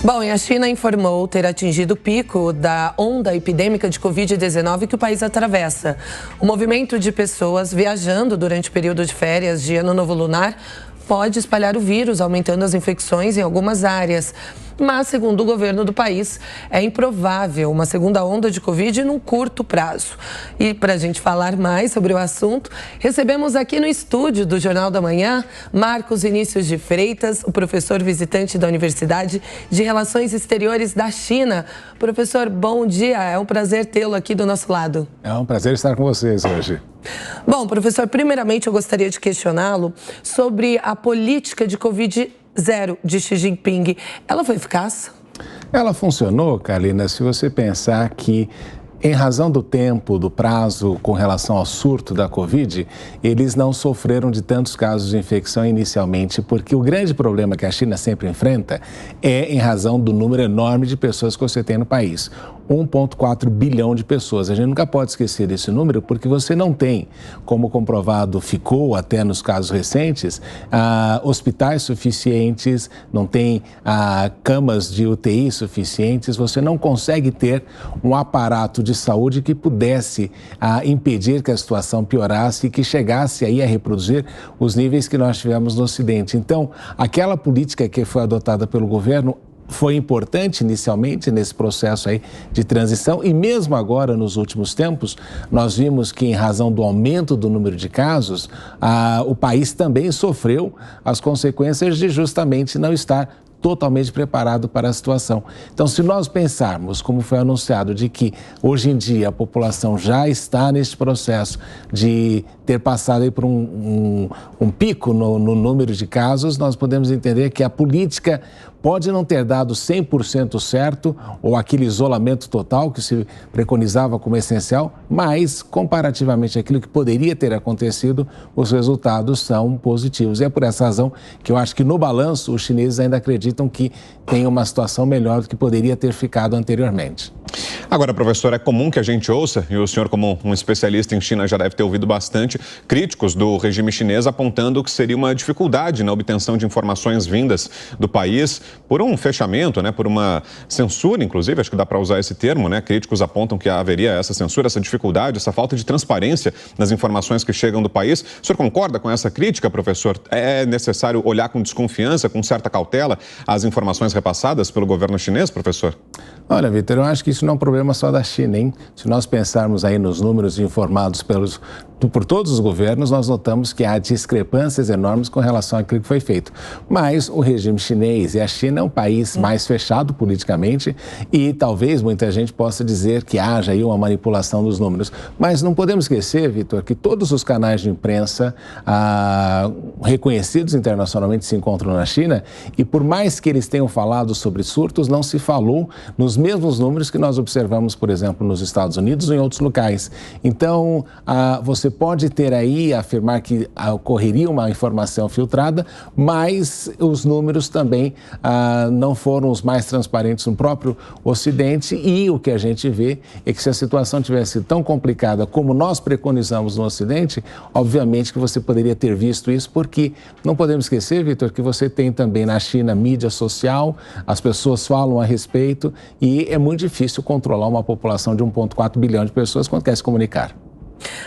Bom, e a China informou ter atingido o pico da onda epidêmica de Covid-19 que o país atravessa. O movimento de pessoas viajando durante o período de férias de Ano Novo Lunar pode espalhar o vírus, aumentando as infecções em algumas áreas. Mas, segundo o governo do país, é improvável uma segunda onda de Covid num curto prazo. E para a gente falar mais sobre o assunto, recebemos aqui no estúdio do Jornal da Manhã, Marcos Vinícius de Freitas, o professor visitante da Universidade de Relações Exteriores da China. Professor, bom dia, é um prazer tê-lo aqui do nosso lado. É um prazer estar com vocês hoje. Bom, professor, primeiramente eu gostaria de questioná-lo sobre a política de Covid-0 de Xi Jinping. Ela foi eficaz? Ela funcionou, Carolina, se você pensar que, em razão do tempo, do prazo com relação ao surto da Covid, eles não sofreram de tantos casos de infecção inicialmente, porque o grande problema que a China sempre enfrenta é em razão do número enorme de pessoas que você tem no país. 1,4 bilhão de pessoas. A gente nunca pode esquecer desse número porque você não tem, como comprovado ficou até nos casos recentes, hospitais suficientes, não tem camas de UTI suficientes, você não consegue ter um aparato de saúde que pudesse impedir que a situação piorasse e que chegasse aí a reproduzir os níveis que nós tivemos no Ocidente. Então, aquela política que foi adotada pelo governo foi importante inicialmente nesse processo aí de transição e mesmo agora, nos últimos tempos, nós vimos que em razão do aumento do número de casos, o país também sofreu as consequências de justamente não estar totalmente preparado para a situação. Então, se nós pensarmos, como foi anunciado, de que hoje em dia a população já está neste processo de ter passado aí por um pico no número de casos, nós podemos entender que a política pode não ter dado 100% certo, ou aquele isolamento total que se preconizava como essencial, mas, comparativamente àquilo que poderia ter acontecido, os resultados são positivos. E é por essa razão que eu acho que, no balanço, os chineses ainda acreditam que tem uma situação melhor do que poderia ter ficado anteriormente. Agora, professor, é comum que a gente ouça, e o senhor, como um especialista em China, já deve ter ouvido bastante, críticos do regime chinês apontando que seria uma dificuldade na obtenção de informações vindas do país por um fechamento, por uma censura, inclusive, acho que dá para usar esse termo, Críticos apontam que haveria essa censura, essa dificuldade, essa falta de transparência nas informações que chegam do país. O senhor concorda com essa crítica, professor? É necessário olhar com desconfiança, com certa cautela, as informações repassadas pelo governo chinês, professor? Olha, Vitor, eu acho que isso não é um problema só da China, hein? Se nós pensarmos aí nos números informados por todos os governos, nós notamos que há discrepâncias enormes com relação àquilo que foi feito. Mas o regime chinês e a China é um país mais fechado politicamente e talvez muita gente possa dizer que haja aí uma manipulação dos números. Mas não podemos esquecer, Vitor, que todos os canais de imprensa reconhecidos internacionalmente se encontram na China e por mais que eles tenham falado sobre surtos, não se falou nos mesmos números que nós observamos, por exemplo, nos Estados Unidos ou em outros locais. Então, você pode ter aí, afirmar que ocorreria uma informação filtrada, mas os números também não foram os mais transparentes no próprio Ocidente e o que a gente vê é que se a situação tivesse sido tão complicada como nós preconizamos no Ocidente, obviamente que você poderia ter visto isso, porque não podemos esquecer, Vitor, que você tem também na China mídia social, as pessoas falam a respeito e é muito difícil controlar uma população de 1,4 bilhão de pessoas quando quer se comunicar.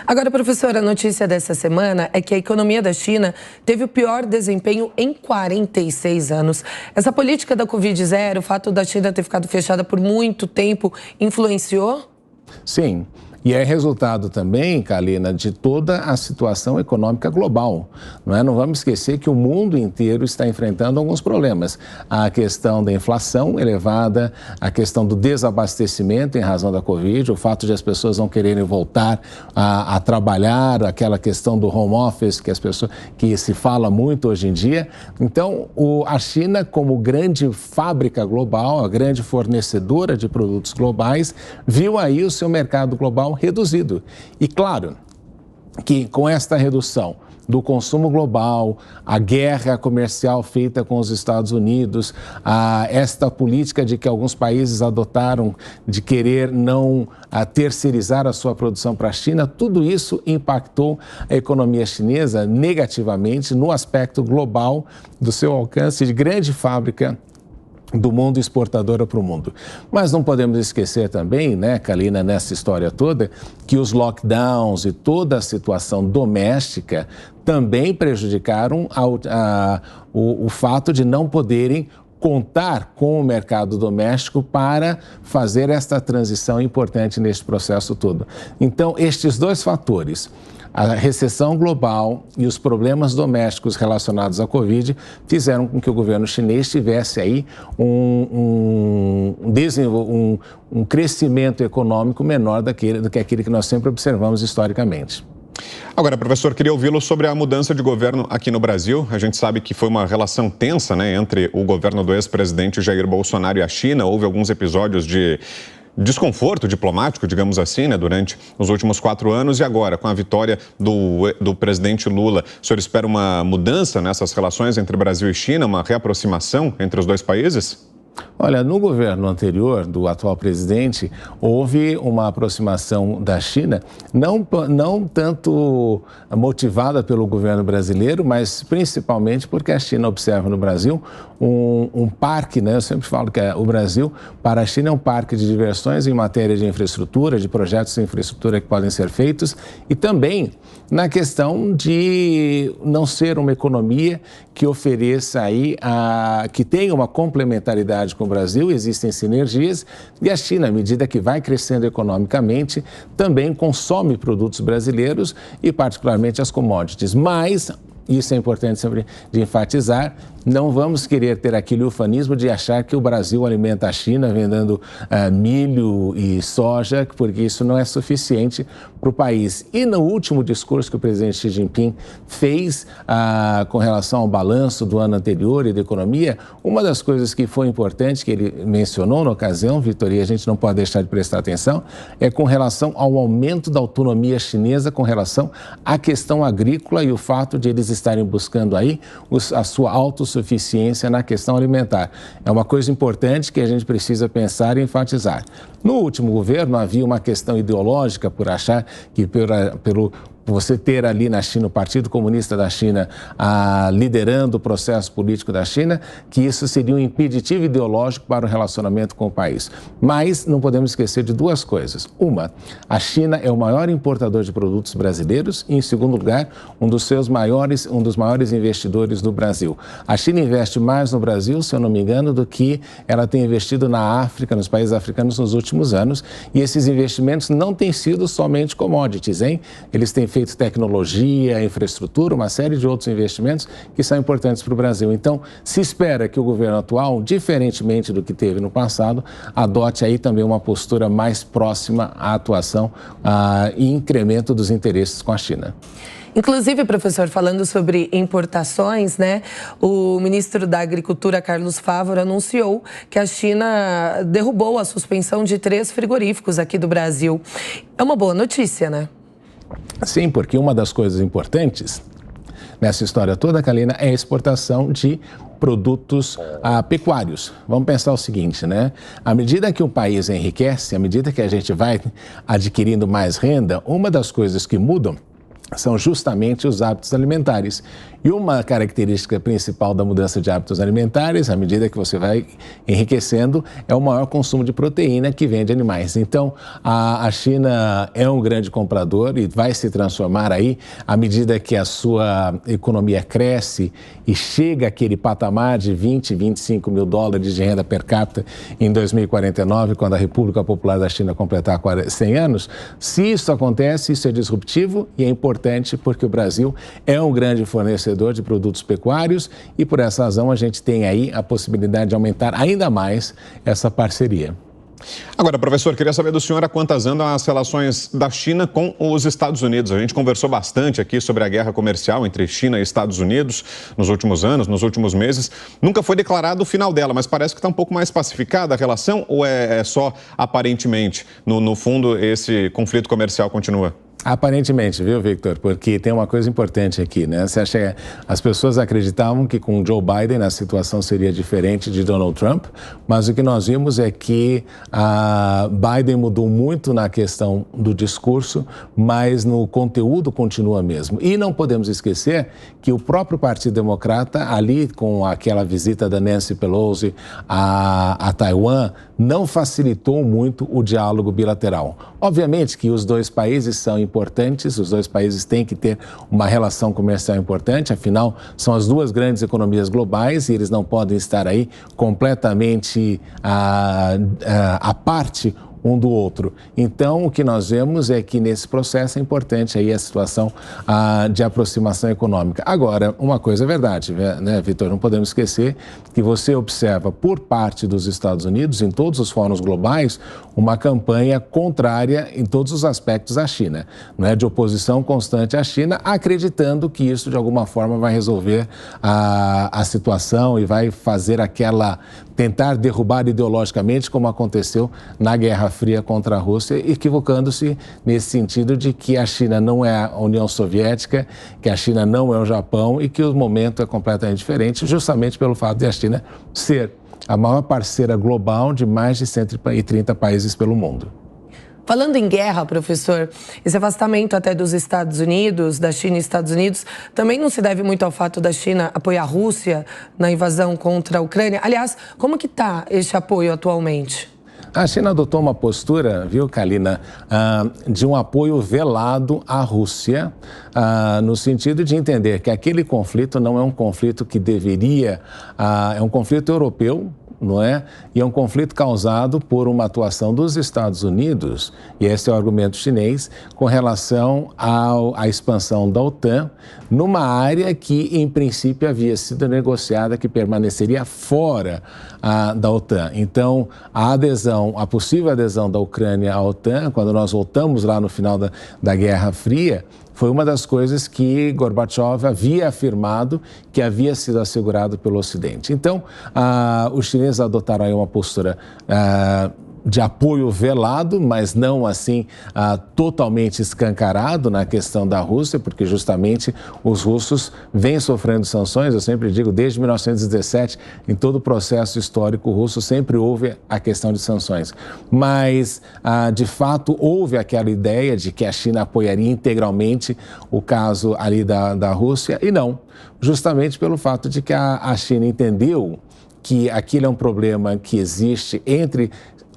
Agora, professora, a notícia dessa semana é que a economia da China teve o pior desempenho em 46 anos. Essa política da Covid-0, o fato da China ter ficado fechada por muito tempo, influenciou? Sim. E é resultado também, Carolina, de toda a situação econômica global. Não vamos esquecer que o mundo inteiro está enfrentando alguns problemas. A questão da inflação elevada, a questão do desabastecimento em razão da Covid, o fato de as pessoas não quererem voltar a trabalhar, aquela questão do home office que se fala muito hoje em dia. Então, a China, como grande fábrica global, a grande fornecedora de produtos globais, viu aí o seu mercado global reduzido. E claro que com esta redução do consumo global, a guerra comercial feita com os Estados Unidos, esta política de que alguns países adotaram de querer não terceirizar a sua produção para a China, tudo isso impactou a economia chinesa negativamente no aspecto global do seu alcance de grande fábrica do mundo exportadora para o mundo. Mas não podemos esquecer também, né, Kalina, nessa história toda, que os lockdowns e toda a situação doméstica também prejudicaram o fato de não poderem contar com o mercado doméstico para fazer esta transição importante neste processo todo. Então, estes dois fatores, a recessão global e os problemas domésticos relacionados à Covid fizeram com que o governo chinês tivesse aí um crescimento econômico menor do que aquele que nós sempre observamos historicamente. Agora, professor, queria ouvi-lo sobre a mudança de governo aqui no Brasil. A gente sabe que foi uma relação tensa, né, entre o governo do ex-presidente Jair Bolsonaro e a China. Houve alguns episódios de desconforto diplomático, digamos assim, né, durante os últimos 4 anos. E agora, com a vitória do presidente Lula, o senhor espera uma mudança nessas relações entre Brasil e China, uma reaproximação entre os dois países? Olha, no governo anterior do atual presidente, houve uma aproximação da China, não tanto motivada pelo governo brasileiro, mas principalmente porque a China observa no Brasil um parque, né? Eu sempre falo que o Brasil, para a China, é um parque de diversões em matéria de infraestrutura, de projetos de infraestrutura que podem ser feitos e também na questão de não ser uma economia que ofereça aí, que tenha uma complementaridade com o Brasil, existem sinergias e a China, à medida que vai crescendo economicamente, também consome produtos brasileiros e particularmente as commodities. Mas isso é importante sempre de enfatizar, não vamos querer ter aquele ufanismo de achar que o Brasil alimenta a China vendendo milho e soja, porque isso não é suficiente para o país. E no último discurso que o presidente Xi Jinping fez com relação ao balanço do ano anterior e da economia, uma das coisas que foi importante, que ele mencionou na ocasião, Vitor, e a gente não pode deixar de prestar atenção, é com relação ao aumento da autonomia chinesa com relação à questão agrícola e o fato de eles estarem buscando aí a sua autossuficiência na questão alimentar. É uma coisa importante que a gente precisa pensar e enfatizar. No último governo havia uma questão ideológica por achar que pelo você ter ali na China o Partido Comunista da China liderando o processo político da China, que isso seria um impeditivo ideológico para o relacionamento com o país. Mas não podemos esquecer de duas coisas. Uma, a China é o maior importador de produtos brasileiros e, em segundo lugar, um dos maiores investidores do Brasil. A China investe mais no Brasil, se eu não me engano, do que ela tem investido na África, nos países africanos nos últimos anos, e esses investimentos não têm sido somente commodities, hein? Eles têm feito tecnologia, infraestrutura, uma série de outros investimentos que são importantes para o Brasil. Então, se espera que o governo atual, diferentemente do que teve no passado, adote aí também uma postura mais próxima à atuação e incremento dos interesses com a China. Inclusive, professor, falando sobre importações, né? O ministro da Agricultura, Carlos Fávaro, anunciou que a China derrubou a suspensão de 3 frigoríficos aqui do Brasil. É uma boa notícia, né? Sim, porque uma das coisas importantes nessa história toda, Kalina, é a exportação de produtos pecuários. Vamos pensar o seguinte, né? À medida que o país enriquece, à medida que a gente vai adquirindo mais renda, uma das coisas que mudam são justamente os hábitos alimentares. E uma característica principal da mudança de hábitos alimentares, à medida que você vai enriquecendo, é o maior consumo de proteína que vem de animais. Então, a China é um grande comprador e vai se transformar aí à medida que a sua economia cresce e chega àquele patamar de 20, 25 mil dólares de renda per capita em 2049, quando a República Popular da China completar 100 anos. Se isso acontece, isso é disruptivo e é importante porque o Brasil é um grande fornecedor de produtos pecuários e por essa razão a gente tem aí a possibilidade de aumentar ainda mais essa parceria. Agora, professor, queria saber do senhor a quantas andam as relações da China com os Estados Unidos. A gente conversou bastante aqui sobre a guerra comercial entre China e Estados Unidos nos últimos anos, nos últimos meses. Nunca foi declarado o final dela, mas parece que está um pouco mais pacificada a relação ou é só aparentemente? No fundo, esse conflito comercial continua? Aparentemente, viu, Victor? Porque tem uma coisa importante aqui, né? Você acha que as pessoas acreditavam que com Joe Biden a situação seria diferente de Donald Trump, mas o que nós vimos é que Biden mudou muito na questão do discurso, mas no conteúdo continua mesmo. E não podemos esquecer que o próprio Partido Democrata, ali com aquela visita da Nancy Pelosi a Taiwan, não facilitou muito o diálogo bilateral. Obviamente que os dois países são importantes, os dois países têm que ter uma relação comercial importante, afinal, são as duas grandes economias globais e eles não podem estar aí completamente à parte um do outro. Então, o que nós vemos é que nesse processo é importante aí a situação de aproximação econômica. Agora, uma coisa é verdade, né, Vitor? Não podemos esquecer que você observa por parte dos Estados Unidos, em todos os fóruns globais, uma campanha contrária em todos os aspectos à China, né, de oposição constante à China, acreditando que isso de alguma forma vai resolver a situação e vai fazer tentar derrubar ideologicamente, como aconteceu na Guerra Fria contra a Rússia, equivocando-se nesse sentido de que a China não é a União Soviética, que a China não é o Japão e que o momento é completamente diferente, justamente pelo fato de a China ser a maior parceira global de mais de 130 países pelo mundo. Falando em guerra, professor, esse afastamento até dos Estados Unidos, da China e Estados Unidos, também não se deve muito ao fato da China apoiar a Rússia na invasão contra a Ucrânia? Aliás, como que está esse apoio atualmente? A China adotou uma postura, viu, Kalina, de um apoio velado à Rússia, no sentido de entender que aquele conflito não é um conflito que deveria... é um conflito europeu, não é? E é um conflito causado por uma atuação dos Estados Unidos, e esse é o argumento chinês, com relação à expansão da OTAN, numa área que, em princípio, havia sido negociada, que permaneceria fora da OTAN. Então, a possível adesão da Ucrânia à OTAN, quando nós voltamos lá no final da Guerra Fria, foi uma das coisas que Gorbachev havia afirmado que havia sido assegurado pelo Ocidente. Então, os chineses adotaram aí uma postura de apoio velado, mas não assim totalmente escancarado na questão da Rússia, porque justamente os russos vêm sofrendo sanções. Eu sempre digo, desde 1917, em todo o processo histórico russo, sempre houve a questão de sanções. Mas, de fato, houve aquela ideia de que a China apoiaria integralmente o caso ali da Rússia, e não, justamente pelo fato de que a China entendeu que aquilo é um problema que existe entre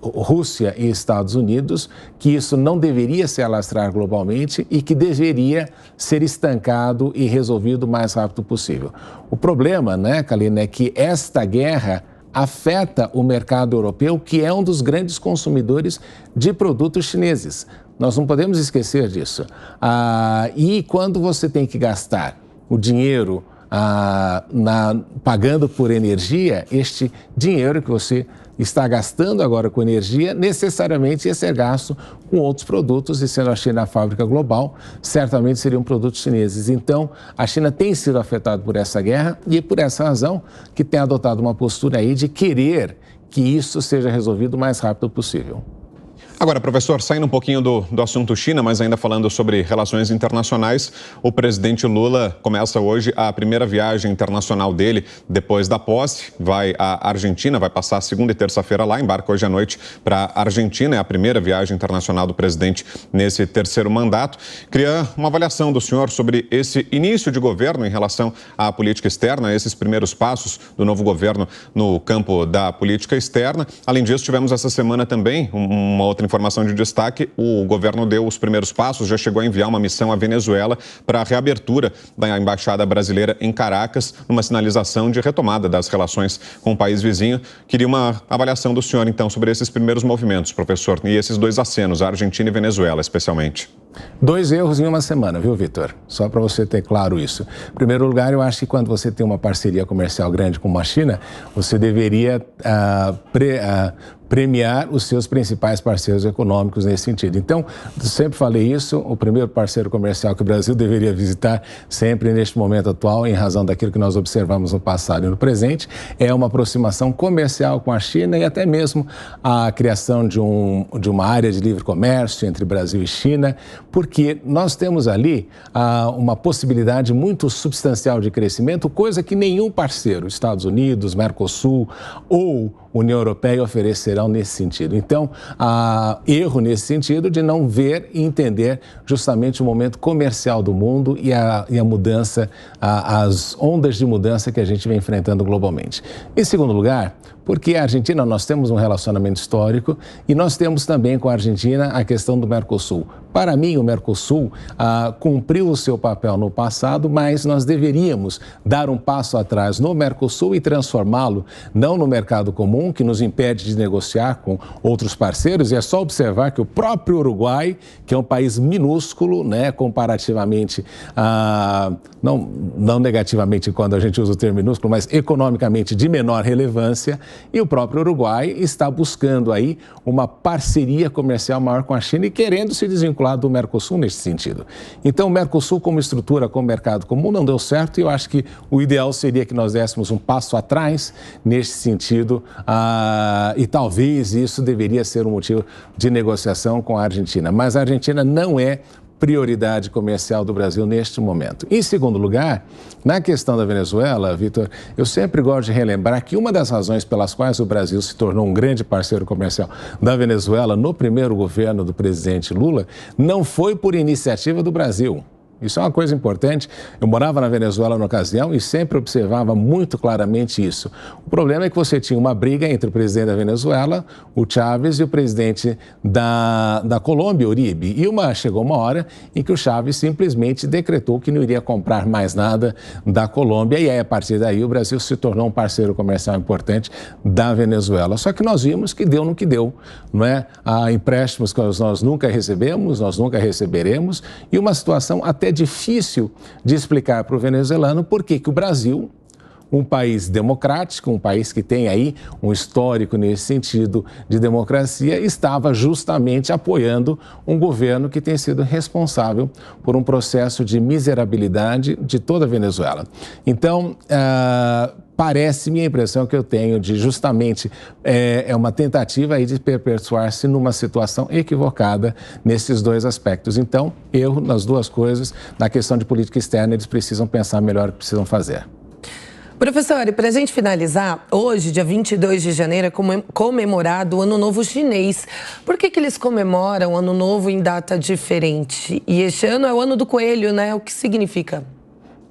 Rússia e Estados Unidos, que isso não deveria se alastrar globalmente e que deveria ser estancado e resolvido o mais rápido possível. O problema, né, Kalina, é que esta guerra afeta o mercado europeu, que é um dos grandes consumidores de produtos chineses. Nós não podemos esquecer disso. E quando você tem que gastar o dinheiro pagando por energia, este dinheiro que você está gastando agora com energia, necessariamente ia ser gasto com outros produtos, e sendo a China a fábrica global, certamente seriam produtos chineses. Então, a China tem sido afetada por essa guerra e é por essa razão que tem adotado uma postura aí de querer que isso seja resolvido o mais rápido possível. Agora, professor, saindo um pouquinho do assunto China, mas ainda falando sobre relações internacionais, o presidente Lula começa hoje a primeira viagem internacional dele depois da posse. Vai à Argentina, vai passar segunda e terça-feira lá, embarca hoje à noite para a Argentina. É a primeira viagem internacional do presidente nesse terceiro mandato. Queria uma avaliação do senhor sobre esse início de governo em relação à política externa, esses primeiros passos do novo governo no campo da política externa. Além disso, tivemos essa semana também uma outra informação de destaque: o governo deu os primeiros passos, já chegou a enviar uma missão à Venezuela para a reabertura da embaixada brasileira em Caracas, numa sinalização de retomada das relações com o país vizinho. Queria uma avaliação do senhor, então, sobre esses primeiros movimentos, professor, e esses dois acenos, a Argentina e Venezuela, especialmente. 2 erros em uma semana, viu, Vitor? Só para você ter claro isso. Em primeiro lugar, eu acho que quando você tem uma parceria comercial grande com a China, você deveria premiar os seus principais parceiros econômicos nesse sentido. Então, sempre falei isso, o primeiro parceiro comercial que o Brasil deveria visitar sempre neste momento atual, em razão daquilo que nós observamos no passado e no presente, é uma aproximação comercial com a China e até mesmo a criação de uma área de livre comércio entre Brasil e China, porque nós temos ali uma possibilidade muito substancial de crescimento, coisa que nenhum parceiro, Estados Unidos, Mercosul ou União Europeia oferecerão nesse sentido. Então, há erro nesse sentido de não ver e entender justamente o momento comercial do mundo e a mudança, as ondas de mudança que a gente vem enfrentando globalmente. Em segundo lugar, porque a Argentina, nós temos um relacionamento histórico e nós temos também com a Argentina a questão do Mercosul. Para mim, o Mercosul cumpriu o seu papel no passado, mas nós deveríamos dar um passo atrás no Mercosul e transformá-lo não no mercado comum, que nos impede de negociar com outros parceiros. E é só observar que o próprio Uruguai, que é um país minúsculo, né, comparativamente, não negativamente quando a gente usa o termo minúsculo, mas economicamente de menor relevância, e o próprio Uruguai está buscando aí uma parceria comercial maior com a China e querendo se desvincular do Mercosul nesse sentido. Então, o Mercosul como estrutura, como mercado comum, não deu certo e eu acho que o ideal seria que nós dessemos um passo atrás nesse sentido e talvez isso deveria ser um motivo de negociação com a Argentina. Mas a Argentina não é prioridade comercial do Brasil neste momento. Em segundo lugar, na questão da Venezuela, Vitor, eu sempre gosto de relembrar que uma das razões pelas quais o Brasil se tornou um grande parceiro comercial da Venezuela no primeiro governo do presidente Lula não foi por iniciativa do Brasil. Isso é uma coisa importante. Eu morava na Venezuela na ocasião e sempre observava muito claramente isso. O problema é que você tinha uma briga entre o presidente da Venezuela, o Chávez, e o presidente da Colômbia, Uribe. E chegou uma hora em que o Chávez simplesmente decretou que não iria comprar mais nada da Colômbia e aí, a partir daí, o Brasil se tornou um parceiro comercial importante da Venezuela. Só que nós vimos que deu no que deu, não é? Há empréstimos que nós nunca recebemos, nós nunca receberemos e uma situação até difícil de explicar para o venezuelano por que o Brasil, um país democrático, um país que tem aí um histórico nesse sentido de democracia, estava justamente apoiando um governo que tem sido responsável por um processo de miserabilidade de toda a Venezuela. Então, parece-me a impressão que eu tenho de justamente é uma tentativa aí de perpetuar-se numa situação equivocada nesses dois aspectos. Então, erro nas duas coisas. Na questão de política externa, eles precisam pensar melhor o que precisam fazer. Professor, e para a gente finalizar, hoje, dia 22 de janeiro, é comemorado o Ano Novo Chinês. Por que eles comemoram o Ano Novo em data diferente? E este ano é o Ano do Coelho, né? O que significa?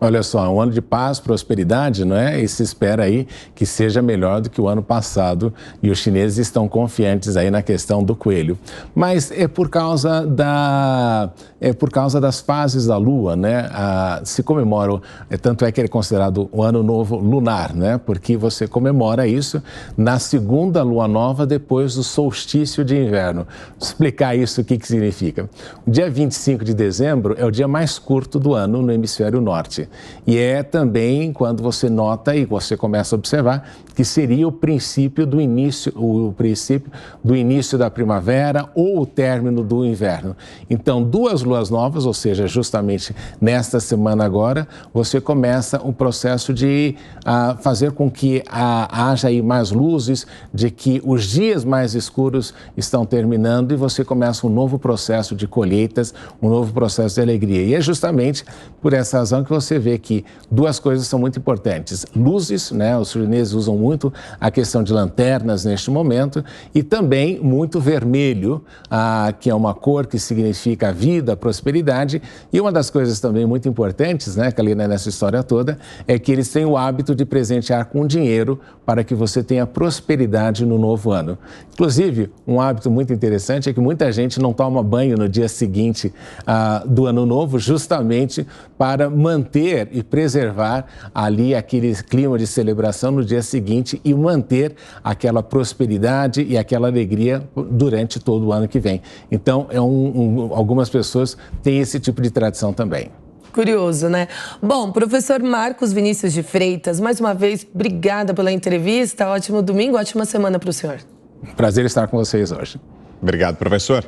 Olha só, um ano de paz, prosperidade, não é? E se espera aí que seja melhor do que o ano passado e os chineses estão confiantes aí na questão do coelho. Mas é por causa das fases da Lua, né? Se comemora, tanto é que ele é considerado o Ano Novo Lunar, né? Porque você comemora isso na segunda Lua Nova depois do solstício de inverno. Vou explicar isso, o que significa. O dia 25 de dezembro é o dia mais curto do ano no hemisfério norte. E é também quando você nota e você começa a observar que seria o princípio do início da primavera ou o término do inverno. Então, duas luas novas, ou seja, justamente nesta semana agora, você começa o processo de fazer com que haja aí mais luzes, de que os dias mais escuros estão terminando e você começa um novo processo de colheitas, um novo processo de alegria. E é justamente por essa razão que você vê que duas coisas são muito importantes. Luzes, né? Os chineses usam muito a questão de lanternas neste momento e também muito vermelho, que é uma cor que significa a vida, a prosperidade. E uma das coisas também muito importantes, né, Kalina, nessa história toda, é que eles têm o hábito de presentear com dinheiro para que você tenha prosperidade no novo ano. Inclusive, um hábito muito interessante é que muita gente não toma banho no dia seguinte do ano novo, justamente para manter e preservar ali aquele clima de celebração no dia seguinte e manter aquela prosperidade e aquela alegria durante todo o ano que vem. Então, algumas pessoas têm esse tipo de tradição também. Curioso, né? Bom, professor Marcos Vinícius de Freitas, mais uma vez, obrigada pela entrevista. Ótimo domingo, ótima semana para o senhor. Prazer estar com vocês hoje. Obrigado, professor.